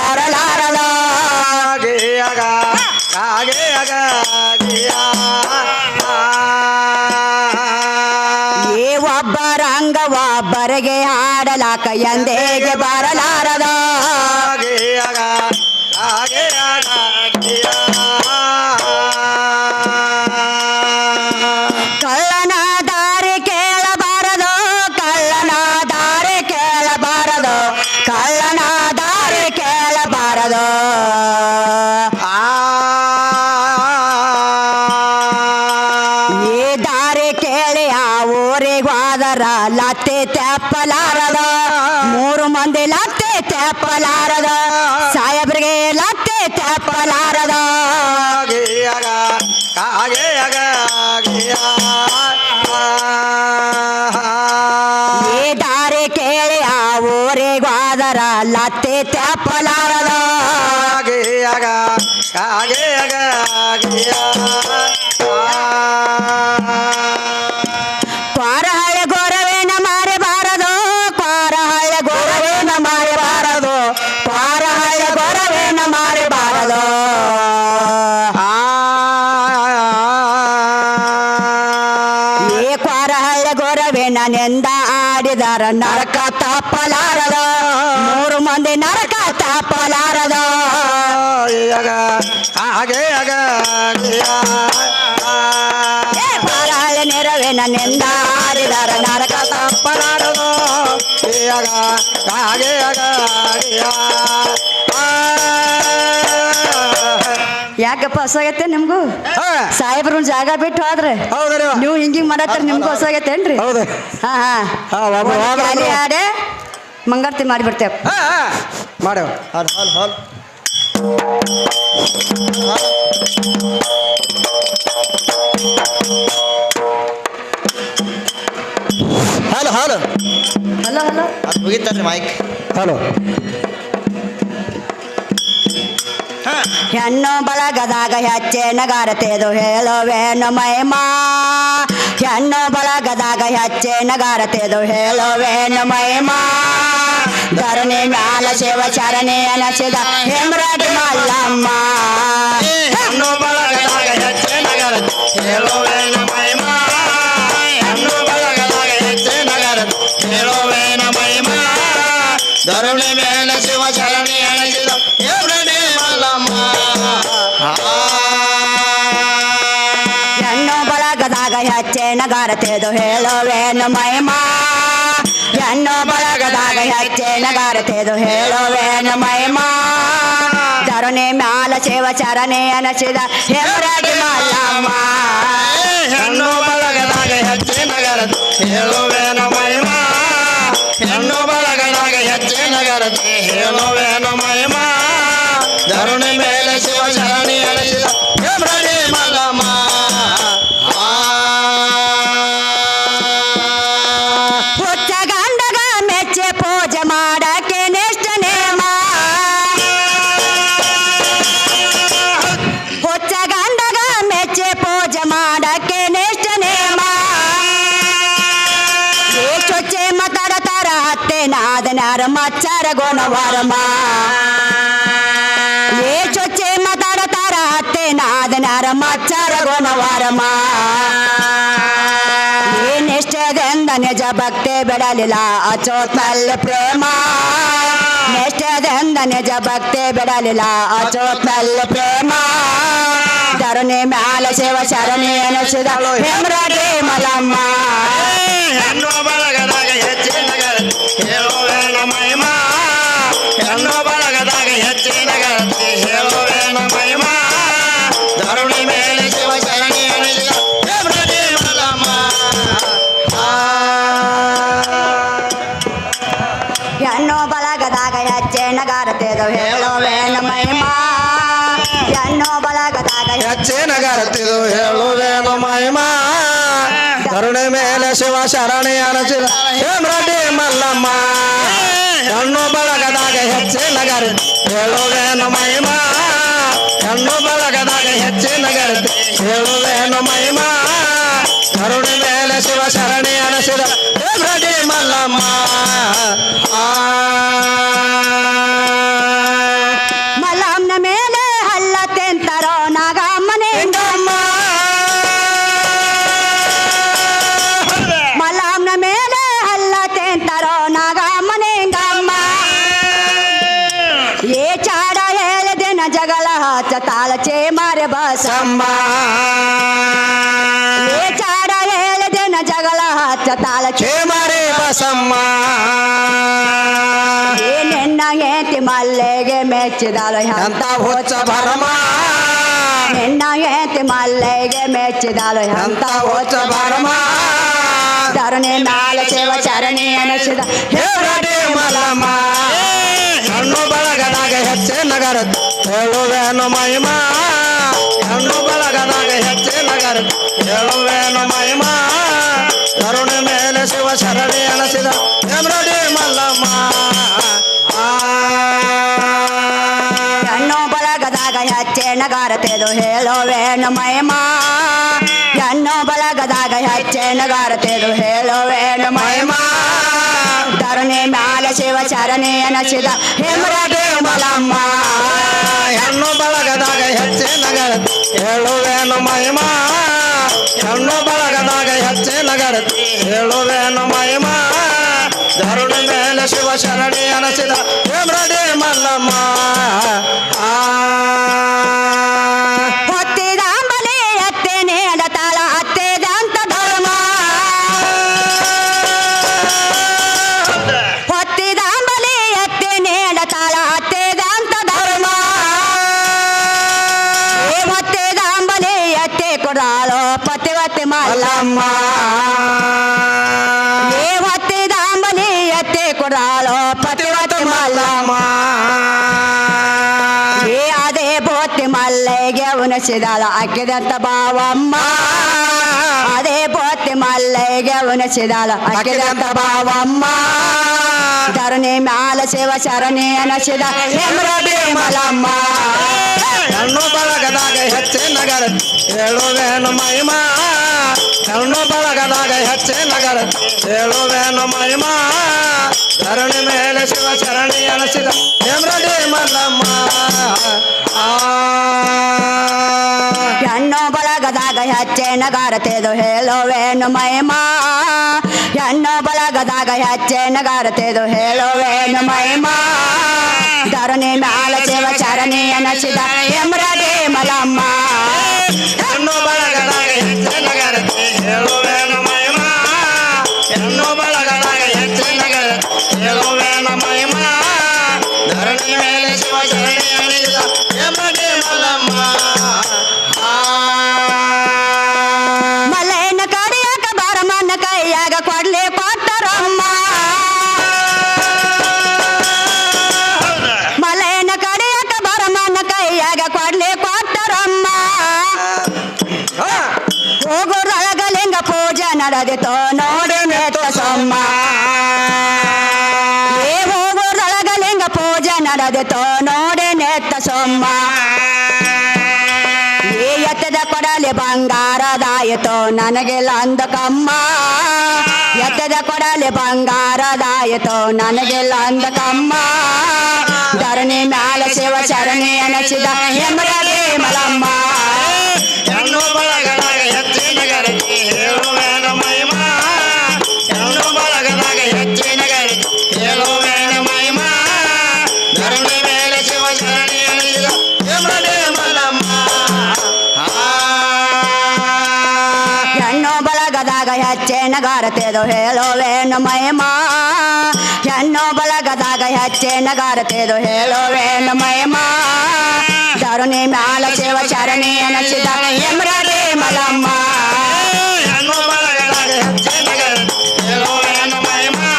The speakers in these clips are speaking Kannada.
ಬರಲಾರದ ಏ ಒಬ್ಬರಂಗ ಒಬ್ಬರಿಗೆ ಹಾಡಲಾಕ ಎಂದೇಗೆ ಬರಲಾರದ ಕಳ್ಳನ ದಾರಿ ಕೇಳಬಾರದು ಕಳ್ಳನ ದಾರಿ ಕೇಳಬಾರದು ಕಳ್ಳನ ದಾರಿ ಕೇಳಬಾರದು ಈ ದಾರಿ ಕೇಳಿ ಆ ಊರಿಗೋದರ ಲತ್ತೆ ತೆಪ್ಪಲಾರದ 3 ಮಂದಿ ಲತ್ತೆ ತೆಪ್ಪಲಾರದ ಸಾಹೇಬ್ರಿಗೆ ಲತ್ತೆ ತೆಪ್ಪಲಾರದ ಈ ದಾರಿ ಕೇಳಿ ಆ ಊರಿಗೋದರ ಲತ್ತೆ ತೆಪ್ಪಲಾರದ ಕ್ವಾರಹಳ್ಳಿ ಗೋರವೇನ ಮಾರಬಾರದು ಕ್ವಾರಹಳ್ಳಿ ಗೋರವೇನ ಮಾರಬಾರದು ಕ್ವಾರಹಳ್ಳಿ ಗೋರವೇನ ಮಾರಬಾರದು ಈ ಕ್ವಾರಹಳ್ಳಿ ಗೋರವೇನ ನೆಂದ ಆಡಿದರ ನರಕ ತಪ್ಪಲಾರದ 3 ಮಂದಿ ನರಕ ತಪ್ಪಲಾರದ ಕ್ವಾರಹಳ್ಳಿ ನೆರವೇನ ನೆಂದ ಆಡಿದರ ನರಕ ತಪ್ಪಲಾರದು ಯಾಕಪ್ಪ ಹೊಸಾಗೈತೆ ನಿಮ್ಗೂ ಸಾಹೇಬ್ರು ಜಾಗ ಬಿಟ್ಟು ಹೋದ್ರೆ ನೀವು ಹಿಂಗಿಂಗ್ ಮಾಡತ್ತಾರೆ ನಿಮ್ಗೂ ಹೊಸಾಗೈತೇನ್ರಿ ಹಾ ಖಾಲಿ ಆಡೆ ಮಂಗಾರತಿ ಮಾಡಿಬಿಡ್ತೇವೆ ಮಾಡೇವ ಹಲೋ ಹಲೋ ಹಲೋ ಹಲೋ ಅದು ಮುಗಿತಾರ್ರಿ ಮೈಕ್ ಹಲೋ ಹೆಣ್ಣು ಬಳಗದಾಗ ಹೆಚ್ಚೆ ನಗಾರತೆದು ಹೇಳುವೇನು ಮೈಮಾ ಹೆಣ್ಣು ಬಳಗದಾಗ ಹೆಚ್ಚೆ ನಗಾರತೆದು ಹೇಳುವೇನು ಮೈಮಾ ಧರಣಿ ಮ್ಯಾಲ ಶಿವ ಚರಣಿ ಅನಸಿದ ಹೇಮರಾಜ ಮಲ್ಲಮ್ಮ ಹೆಣ್ಣು ಬಳಗದಾಗ ಹೆಚ್ಚೆ ನಗಾರತೆ ಹೇಳುವೇನು ಮೈಮಾ ಹೆಣ್ಣು ಬಳಗದಾಗ ಹೆಚ್ಚೆ ನಗಾರತೆ ಹೇಳುವೇನು ಮೈಮಾ ಧರಣಿ ಮೇಲೆ ಶಿವ ಚರಣಿ ಅಣಗಿದ ಹೇಮರಾಜ ಮಲ್ಲಮ್ಮ ಹೆಣ್ಣು ಬಳಗದಾಗ ಹೆಚ್ಚೆ ನಗಾರತೆದು ಹೇಳುವೇನು ಮೈಮಾ ಹೆಣ್ಣು ಬಳಗದಾಗ ಹೆಚ್ಚೆ ನಗಾರತೆದು ಹೇಳುವೇನು ಮೈಮಾ ಧರಣಿ ಮ್ಯಾಲ ಶಿವ ಚರಣಿ ಅನಸಿದ ಹೇಮರಾಜ ಮಲ್ಲಮ್ಮ ಹೆಣ್ಣು ಬಳಗದಾಗ ಹೆಚ್ಚೆ ನಗಾರತೆ ಹೇಳುವೇನು ಮೈಮಾ ಹೆಣ್ಣು ಬಳಗದಾಗ ಹೆಚ್ಚೆ ನಗಾರತೆ ಹೇಳುವೇನು ಮೈಮಾ ಧರಣಿ ಮೇಲೆ ಶಿವ ಶರಣಿ ಅಳಿಸಿದ ಹೇಮರಾಜ ಮಲ್ಲಮ್ಮ ಹುಚ್ಚ ಗಂಡಗ ಮೆಚ್ಚೆ ಪೂಜೆ ಮಾಡಕ್ಕೆ ನೆಷ್ಟ ನೇಮ ಹುಚ್ಚ ಗಂಡಗ ಮೆಚ್ಚೆ ಪೂಜೆ ಮಾಡಕ್ಕೆ ನೆಷ್ಟ ನೇಮ ಏ ಚೊಚ್ಚೆ ಮಾತಾಡತಾರ ಅತ್ತೆ ನಾದನಾರ ಮಚ್ಚಾರ ಗುಣವರ್ಮ ಏ ಚೊಚ್ಚೆ ಮಾತಾಡತಾರ ಅತ್ತೆ ನಾದನಾರ ಮಚ್ಚಾರ ಗುಣವರ್ಮ ಈ ನಿಷ್ಠೆದಿಂದ ನಿಜ ಭಕ್ತಿ ಬಿಡಲಿಲ್ಲ ಅಚೋತ್ನಲ್ಲಿ ಪ್ರೇಮ ನಿಷ್ಠೆದಿಂದ ನಿಜ ಭಕ್ತಿ ಬಿಡಲಿಲ್ಲ ಅಚೋತ್ನಲ್ಲಿ ಪ್ರೇಮ ಧರಣಿ ಮ್ಯಾಲ ಶಿವ ಶರಣಿ ಅನಿಸಿದ ಹೇಮರಾಜ ಮಲ್ಲಮ್ಮ ಹೆಣ್ಣು ಬಳಗದಾಗ ಹೆಚ್ಚೆ ನಗಾರತೆ ಹೇಳುವೇನು ಮೈಮಾ ಹೆಣ್ಣು ಬಳಗದಾಗ ಹೆಚ್ಚೆ ನಗಾರತೆ ಹೇಳುವೇನು ಮೈಮಾ ಧರಣಿ ಮೇಲೆ ಶಿವ ಶರಣಿ ಅಣಿಸಿದ ಹೇಮರಾಜ ಮಲ್ಲಮ್ಮ ಹೆಣ್ಣು ಬಳಗದಾಗ ಹೆಚ್ಚೆ ನಗಾರತೆದು ಹೇಳುವೇನು ಮಹಿಮಾ ಹೆಣ್ಣು ಬಳಗದಾಗ ಹೆಚ್ಚೆ ನಗಾರತಿದು ಹೇಳುವೇನು ಮಹಿಮಾ ಧರಣಿ ಮೇಲೆ ಶಿವ ಶರಣಿ ಅನಸಿದ ಹೇಮರಾಜ ಮಲ್ಲಮ್ಮ ಹೆಣ್ಣು ಬಳಗದಾಗ ಹೆಚ್ಚೆ ನಗಾರತೆ ಹೇಳುವೇನು ಮಹಿಮಾ ಹೆಣ್ಣು ಬಳಗದಾಗ ಹೆಚ್ಚೆ ನಗಾರತೆ ಹೇಳುವೇನು ಮಹಿಮಾ ಧರಣಿ ಮೇಲೆ ಶಿವ ಶರಣಿ ಅನಸಿದ ಹೇಮರಾಜ ಮಲ್ಲಮ್ಮ ಏ ಚಾಡ ಹೇಳಿದೆನ ಜಗಳ ಹಚ್ಚ ತಾಳಚೆ ಮಾರೆ ಬಸಮ್ಮ ಏ ಚಾಡ ಹೇಳಿದೆನ ಜಗಳ ಹಚ್ಚ ತಾಳಚೆ ಮಾರೆ ಬಸಮ್ಮ ಏ ನಿನ್ನ ಏತಿ ಮಲ್ಲೆಗೆ ಮೆಚ್ಚಿದಾಳ ಎಂತ ಹುಚ್ಚ ಭರಮ ನಿನ್ನ ಏತಿ ಮಲ್ಲೆಗೆ ಮೆಚ್ಚಿದಾಳ ಎಂತ ಹುಚ್ಚ ಭರಮ ಧರಣಿ ಮ್ಯಾಲ ಶಿವ ಚರಣಿ ಅನಸಿದ ಹೇರಡಿ ಮಲಮ್ಮ ಹೆಣ್ಣು ಬಳಗದಾಗ ಹೆಚ್ಚೆ ನಗರ ಹೇಳುವೇನು ಮಹಿಮಾ ಹೆಣ್ಣು ಬಳಗದಾಗ ಹೆಚ್ಚೆ ನಗರ ಹೇಳುವೇನು ಮಹಿಮಾ ಕರುಣೆ ಮೇಲೆ ಶಿವ ಶರಣಿ ಅನಸಿದ ಹೇರಡಿ ಮಲ್ಲಮ್ಮ ಹೆಣ್ಣು ಬಳಗದಾಗ ಹೆಚ್ಚೆ ನಗಾರತೆದು ಹೇಳುವೇನು ಮಹಿಮಾ ಹೆಣ್ಣು ಬಳಗದಾಗ ಹೆಚ್ಚೆ ನಗಾರತೆದು ಹೇಳುವೇನು ಮಹಿಮಾ ಧರಣಿ ಮ್ಯಾಲ ಶಿವ ಚರಣಿ ಅನಸಿದ ಹೇಮರಡಿ ಮಲಮ್ಮ ಹೆಣ್ಣು ಬಳಗದಾಗ ಹೆಚ್ಚೆ ನಗರ ಹೇಳುವೇನು ಮಹಿಮಾ ಹೆಣ್ಣು ಬಳಗದಾಗ ಹೆಚ್ಚೆ ನಗರ ಹೇಳುವೇನು ಮಹಿಮಾ ಧರುಣಿ ಮೇಲೆ ಶಿವ ಶರಣಿ ಅನಸಿದ ಹೇಮರಡಿ ಮಲ್ಲಮ್ಮ ಹೊತ್ತಿದಾಂಬಲೆ ಅತ್ತೆ ನೇಡ ತಾಳ ಅತ್ತೆದಂತ ಧರ್ಮ ಹೊತ್ತಿದಾಂಬಲೆ ಅತ್ತೆ ನೇಡ ತಾಳ ಅತ್ತೆದಂತ ಧರ್ಮ ಏ ಹೊತ್ತಿದಾಂಬಲೆ ಅತ್ತೆ ಕೊಡಾಳೋ ಪತಿವತ್ತೆ ಮಲ್ಲಮ್ಮ ಏ ಹೊತ್ತಿದಾಂಬಲೆ ಅತ್ತೆ ಕೊಡಾಳೋ ಪತಿವತ್ತೆ ಮಲ್ಲಮ್ಮ ಏ ಅದೇ ಬೋತಿ ಮಲ್ಲೆಗೆ ಉಣಿಸಿದಾಳ ಅಕ್ಕಿದಂತ ಬಾವಮ್ಮ ಅದೇ ಬೋತಿ ಮಲ್ಲೆಗೆ ಉಣಿಸಿದಾಳ ಅಕ್ಕಿದಂತ ಬಾವಮ್ಮ ಧರಣಿ ಮ್ಯಾಲ ಶಿವ ಶರಣಿ ಅನಸಿದ ಹೇಮರಡಿ ಮಲಮ್ಮ ಹೆಣ್ಣು ಬಳಗದಾಗ ಹೆಚ್ಚೆ ನಗರ ಹೇಳುವೇನು ಮಹಿಮಾ ಹೆಣ್ಣು ಬಳಗದಾಗ ಹೆಚ್ಚೆ ನಗರ ಹೇಳುವೇನು ಮಹಿಮಾ ಧರಣಿ ಮೇಲೆ ಶಿವ ಶರಣಿ ಅನಸಿದ ಹೇಮರಡಿ ಮಲ್ಲಮ್ಮ ಹೆಣ್ಣು ಬಳಗದಾಗ ಹೆಚ್ಚೆ ನಗಾರತೆದು ಹೇಳುವೇನು ಮಹಿಮಾ ಹೆಣ್ಣು ಬಳಗದಾಗ ಹೆಚ್ಚೆ ನಗಾರತೆದು ಹೇಳುವೇನು ಮಹಿಮಾ ಧರಣಿ ಮ್ಯಾಲ ಶಿವ ಚರಣಿ ಅನಸಿದ ಹೇಮರಡಿ ಮಲಮ್ಮ ಹೆಣ್ಣು ಬಳಗದಾಗ ಹೆಚ್ಚೆ ನಗರ ಹೇಳುವೇನು ಮಹಿಮಾ ಹೆಣ್ಣು ಬಳಗದಾಗ ಹೆಚ್ಚೆ ನಗರ ಹೇಳುವೇನು ಮಹಿಮಾ ಧರಣಿ ಮೇಲೆ ಶಿವ ಶರಣಿ ಅನಿಸಿದ ಹೇಮರಡಿ ಮಲ್ಲಮ್ಮ ಮಲೆನ ಕಡಿಯಾಕ ಬರಮನ್ನ ಕೈಯಾಗ ಕೊಡ್ಲಿ ಕೊಟ್ಟರಮ್ಮ ಮಲೆನ ಕಡಿಯಾಕ ಬರಮನ್ನ ಕೈಯಾಗ ಕೊಡ್ಲಿ ಕೊಟ್ಟರಮ್ಮ ಹೋಗುರಳಗಲಿಂಗ ಪೂಜೆ ನಡೆದಿತೋ ನೋಡಿ ನೇತ್ರ ಸೊಮ್ಮ ಏ ಹೋಗುರಳಗಲಿಂಗ ಪೂಜೆ ನಡೆದಿತೋ ನೋಡಿ ನೇತ್ರ ಸೊಮ್ಮ ಏ ಎತ್ತದ ಕೊಡಲಿ ಬಂಗಾರದಾಯಿತೋ ನನಗೆಲ್ಲ ಅಂದಕಮ್ಮ ಎತ್ತದ ಕೊಡಲಿ ಬಂಗಾರದಾಯಿತೋ ನನಗೆಲ್ಲ ಅಂದಕಮ್ಮ ಧರಣಿ ಮ್ಯಾಲ ಶಿವ ಶರಣಿ ಅನಸಿದ ಹೇಮರಡಿ ಮಲಮ್ಮ ಹೆಣ್ಣು ಬಳಗದಾಗ ಹೆಚ್ಚೆ ನಗರ ಹೇಳುವೇನು ಮಹಿಮಾ ಹೆಣ್ಣು ಬಳಗದಾಗ ಹೆಚ್ಚೆ ನಗರ ಹೇಳುವೇನು ಮಹಿಮಾ ಧರಣಿ ಮೇಲೆ ಶಿವ ಶರಣಿ ಅನಿಸಿದ ಹೇಮರಡಿ ಮಲ್ಲಮ್ಮ ಹೆಣ್ಣು ಬಳಗದಾಗ ಹೆಚ್ಚೆ ನಗಾರತೆದು ಹೇಳುವೇನು ಮಹಿಮಾ ಹೆಣ್ಣು ಬಳಗದಾಗ ಹೆಚ್ಚೆ ನಗಾರತೆದು ಹೇಳುವೇನು ಮಹಿಮಾ ಧರಣಿ ಮ್ಯಾಲ ಶಿವ ಶರಣಿ ಅನಸಿದ ಹೇಮರಡಿ ಮಲಮ್ಮ ಹೆಣ್ಣು ಬಳಗದಾಗ ಹೆಚ್ಚೆ ನಗರ ಹೇಳುವೇನು ಮಹಿಮಾ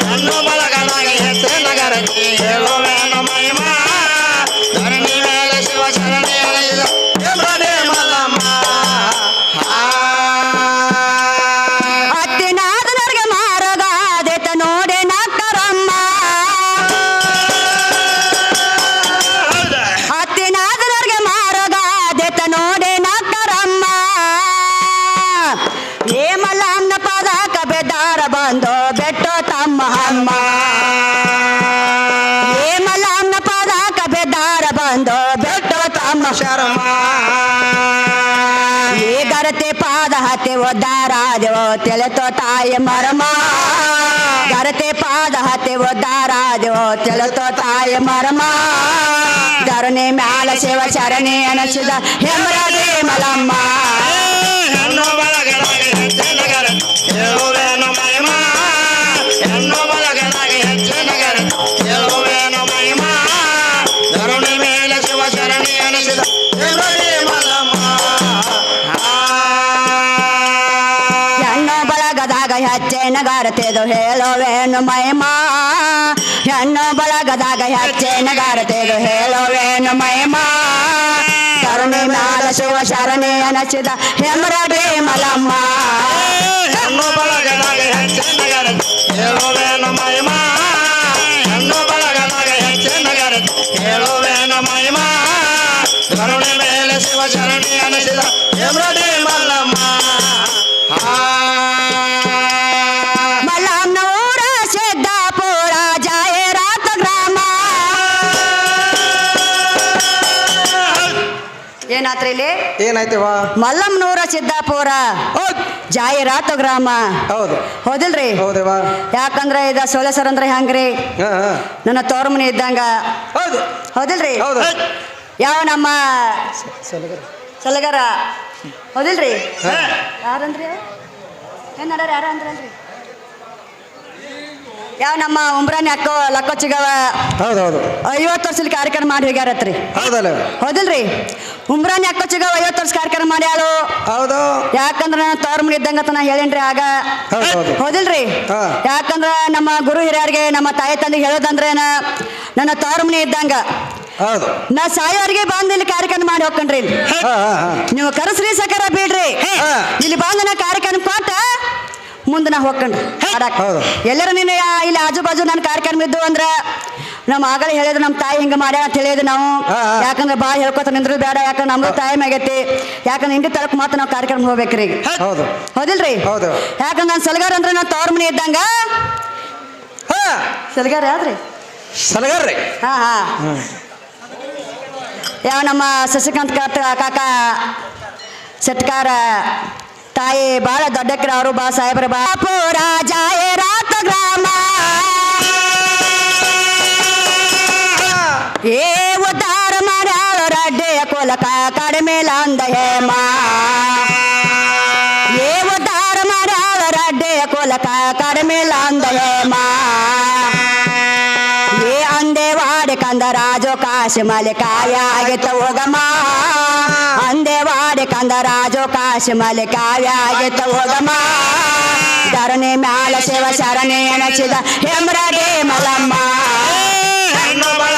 ಹೆಣ್ಣು ಬಳಗದಾಗ ಹೆಚ್ಚೆ ನಗರ ಹೇಳುವೇನು ಮಹಿಮಾ ಧರಣಿ ಮೇಲೆ ಶಿವ ಶರಣಿ ಅನಿಸಿದ ಹೇಮರಡಿ ಮಲ್ಲಮ್ಮ ಅತ್ತಿನಾದನರ್ಗೆ ಮಾರಗಾದೆತ ನೋಡಿ ನಕ್ಕರಮ್ಮ ಅತ್ತಿನಾದನರ್ಗೆ ಮಾರಗಾದೆತ ನೋಡಿ ನಕ್ಕರಮ್ಮ ಏ ಮಲ್ಲಮ್ಮನ ಪದಕ ಬೆದ್ದಾರ ಬಂದು ಬೆಟ್ಟೋ ತಮ್ಮ ಅಮ್ಮ ಏ ಮಲ್ಲಮ್ಮನ ಪದಕ ಬೆದ್ದಾರ ಬಂದು ಬೆಟ್ಟೋ ತಮ್ಮ ಶರಮ ಈ ಗರತೆ ಪಾದ ಹತ್ತಿ ಒದ್ದಾರಾದೆವೋ ತಿಳಿತೋ ತಾಯಿ ಮರಮ ಗರತೆ ಪಾದ ಹತ್ತಿ ಉದ್ದಾರಾದ್ಯೋ ತಿಳಿತೋ ತಾಯಿ ಮರ್ಮ ಧರಣಿ ಮ್ಯಾಲ ಶಿವ ಶರಣಿ ಅನಸಿದ ಹೆಮ್ರಡಿ ಮಲಮ್ಮ ಹೆಣ್ಣು ಬಳಗದಾಗ ಹೆಚ್ಚಿನ ಗರತಿ ಹೇಳುವೇನು ಮಹಿಮಾ ಹೆಣ್ಣು ಬಳಗದಾಗ ಹೆಚ್ಚಿನ ಗರತಿ ಹೇಳುವೇನು ಮಹಿಮಾ ಧರಣಿ ಮೇಲೆ ಶಿವ ಶರಣಿ ಅನಿಸಿದ ಹೆಮ್ರಡಿ ಮಲ್ಲಮ್ಮ ಹೆಣ್ಣು ಬಳಗದಾಗ ಹೆಚ್ಚಿನ ಗರತಿದು ಹೇಳುವೇನು ಮಹಿಮಾ ಹೆಣ್ಣು ಬಳಗದಾಗ ಹೆಚ್ಚಿನ ಗರತಿದು ಹೇಳುವೇನು ಮಹಿಮಾ ಧರಣಿ ಮ್ಯಾಲ ಶಿವ ಶರಣಿ ಅನಸಿದ ಹೆಮ್ರಡಿ ಮಲಮ್ಮ ಹೆಣ್ಣು ಬಳಗದಾಗ ಹೆಚ್ಚಿನ ಗರತಿ ಹೇಳುವೇನು ಮಹಿಮಾ ಹೆಣ್ಣು ಬಳಗದಾಗ ಹೆಚ್ಚಿನ ಗರತಿ ಹೇಳುವೇನು ಮಹಿಮಾ ಕರುಣೆ ಮೇಲೆ ಶಿವ ಶರಣಿ ಅನಿಸಿದ ಹೆಮ್ರಡಿ ಮಲ್ಲಮ್ಮ ಮಲ್ಲಮ್ಮನೂರ ಸಿದ್ದಾಪುರ ಜಾಹೀರಾತ ಗ್ರಾಮ ಏನಾತ್ರಿ ಇಲ್ಲಿ ಏನಾಯ್ತವ ಮಲ್ಲಮ್ಮನೂರ ಸಿದ್ದಾಪುರ ಜಾಹೀರಾತು ಗ್ರಾಮ ಹೌದು ಹೌದಿಲ್ರಿ ಹೌದೇವಾ ಯಾಕಂದ್ರೆ ಇದ ಸೋಲೇಸರ್ ಅಂದ್ರೆ ಹೆಂಗ್ರಿ ನನ್ನ ತೋರ ಮನೆ ಇದ್ದಂಗ ಹೌದು ಹೌದಿಲ್ರಿ ಹೌದು ಯಾವ ನಮ್ಮ ಸಲಗರ ಹೌದಿಲ್ರಿ ಯಾರಂದ್ರಿ ಏನ್ ನಡ್ಯಾರ ಯಾರ ಅಂದ್ರಲ್ರಿ ಯಾವ ನಮ್ಮ ಉಮ್ರಾನಿ ಅಕ್ಕೋ ಲಕ್ಕೋಚಿಗವ ಹೌದೌದು 50 ವರ್ಷದ ಕಾರ್ಯಕ್ರಮ ಮಾಡಿ ಹೋಗ್ಯಾರತ್ರಿ ಹೌದಲ್ಲ ಹೌದಿಲ್ರಿ ಉಮ್ರಾನಿ ಅಕ್ಕೋಚಿಗವ 50 ವರ್ಷ ಕಾರ್ಯಕ್ರಮ ಮಾಡ್ಯಾಳು ಹೌದು ಯಾಕಂದ್ರ ನಾನು ತೋರ ಮನೆ ಇದ್ದಂಗ ನಾ ಹೇಳೇನ್ರಿ ಆಗ ಹೌದೌದು ಹೌದಿಲ್ರಿ ಹಾ. ಯಾಕಂದ್ರ ನಮ್ಮ ಗುರು ಹಿರಿಯರಿಗೆ ನಮ್ಮ ತಾಯಿ ತಂದೆಗೆ ಹೇಳೋದಂದ್ರೇನ ನನ್ನ ತೋರ ಮನೆ ಇದ್ದಂಗ ಹೌದು ನಾ ಸಾಯೋರಿಗೆ ಬಂದು ಇಲ್ಲಿ ಕಾರ್ಯಕ್ರಮ ಮಾಡಿ ಹೋಗ್ಕಣ್ರಿ ಇಲ್ಲಿ. ಹಾ ಹಾ ಹಾ ನೀವು ಕರೆಸ್ರಿ ಸಕರ ಬಿಡ್ರಿ ಹಾ. ಇಲ್ಲಿ ಬಂದು ನಾ ಕಾರ್ಯಕ್ರಮ ಕೊಟ್ಟ ಮುಂದೆ ನಾ ಹೋಗ್ಕಂಡ್ರಿ ಆಡಾಕ ಹೌದು. ಎಲ್ಲರೂ ನೀನು ಇಲ್ಲಿ ಆಜು ಬಾಜು ನನ್ನ ಕಾರ್ಯಕ್ರಮ ಇದ್ದು ಅಂದ್ರ ನಮ್ಮ ಆಗಲೇ ಹೇಳಿದ್ರು ನಮ್ಮ ತಾಯಿ ಹಿಂಗ ಮಾಡ್ಯಾಳ ಅಂತ ಹೇಳಿದ್ರು ನಾವು ಹಾ, ಹಾ. ಯಾಕಂದ್ರೆ ಭಾಳ ಹೇಳ್ಕೊತ ನಿಂದ್ರು ಬೇಡ ಯಾಕಂದ್ರೆ ನಮ್ದು ಟೈಮ್ ಆಗೈತಿ ಯಾಕಂದ್ರೆ ಹಿಂದಿ ತಳಕ್ ಮಾತ್ರ ನಾವು ಕಾರ್ಯಕ್ರಮ ಹೋಗ್ಬೇಕ್ರಿ ಈಗ ಹೌದು ಹೌದಿಲ್ರಿ ಹೌದು. ಯಾಕಂದ್ರೆ ನಾನು ಸಲಗಾರ ಅಂದ್ರೆ ನಾವು ತವ್ರ ಮನೆ ಇದ್ದಂಗ ಹಾ ಸಲಗಾರ ಯಾವ್ದ್ರಿ ಸಲಗರ್ರಿ ಹಾ ಹಾ ಯಾವ ನಮ್ಮ ಶಶಿಕಾಂತ್ ಕಾಕ ಸತ್ಕಾರ ತಾಯಿ ಬಾಳ ದೊಡ್ಡಕ್ರ ಅವರು ಬಾ ಸಾಹೇಬ್ರ ಬಾಪುರ ಜಾಹೀರಾತ ಗ್ರಾಮ ಏ ಉದ್ದಾರ ಮಾಡ್ಯಾಳ ರಡ್ಡೆಯ ಕೊಲಕ ಕಡಿಮೆ ಅಂದ ಹೇಮ ಏ ಉದ್ದಾರ ಮಾಡ್ಯಾಳ ರಡ್ಡೆಯ ಕೊಲಕ ಕಡಿಮೆ ಅಂದ ಹೇಮ ಏ ಅಂದೇವಾಡಿ ಕಂದ ರಾಜು ಕಾಶಿ ಮಲಿಕಾಯ ಆಗಿತ್ತ ಹೋಗಮ್ಮ ಅಂದೇವಾಡಿ ಕಂದ ರಾಜು ಕಾಶಿ ಮಲಿಕಾಯ ಆಗಿತ್ತ ಹೋಗಮ್ಮ ಧರಣಿ ಮ್ಯಾಲ ಶಿವ ಶರಣಿ ಎಣಸಿದ ಹೆಮ್ರಡಿ ಮಲಮ್ಮ ಹೆಣ್ಣು ಬಳ